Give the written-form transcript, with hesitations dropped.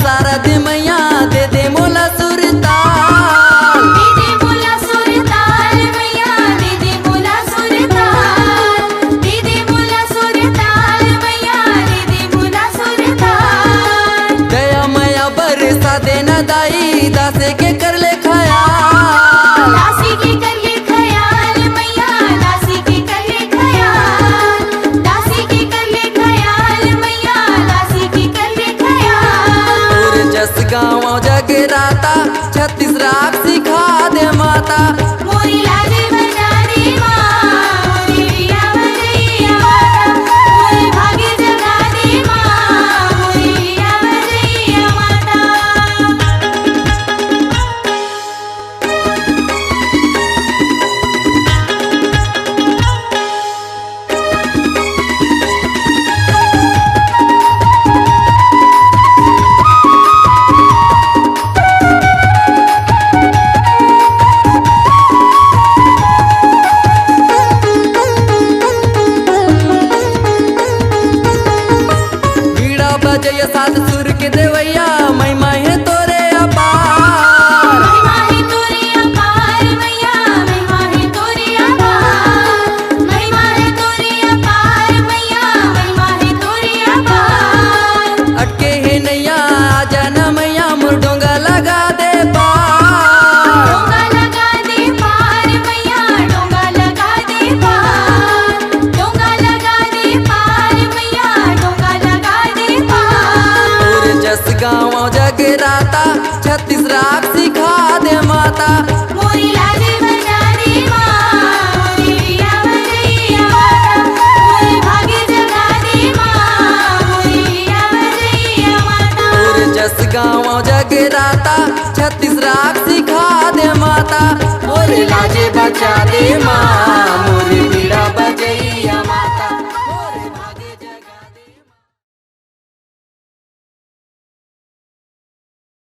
सारा दे मैया दे दे मोला सुरताल। दे दे मोला सुरताल मैया दे दे मोला सुरताल। दे दे मोला सुरताल मैया दे दे मोला सुरताल। दया मैया बरसा देना दाई दासे के कर ले खयाल। दासी के कर ले खयाल मैया दासी के कर ले खयाल। दासी के कर ले खयाल मैया दासी के कर ले खयाल। और जस गाँव जगराता छत्तीस राग सिखा दे माता। मोरी लाजे बजा दे माँ मोरी रिया बजैया माता। मोरे भाग्य जगा दे माँ मोरी रिया बजैया माता। बीड़ा बजैया सात सुर के देवैया महिमा है तोरे अपार। महिमा है तोरी अपार मैया महिमा है तोरी अपार। महिमा है तोरी अपार मैया महिमा है तोरी अपार। अटके है नैया आजा न मैया मोर डोंगा लगा दे पार। डोंगा लगा दे पार मैया डोंगा लगा दे पार। डोंगा लगा दे पार मैया डोंगा लगा दे पार। और जस गाँव जगराता छत्तीस राग सिखा दे माता। मोरी लाजे बजा दे माँ मोरी रिया बजैया माता। मोरे भाग्य जगा दे माँ मोरी रिया बजैया माता। और जस गाँव जगराता छत्तीस राग सिखा दे माता। और लाजे बचा दे माँ मोरी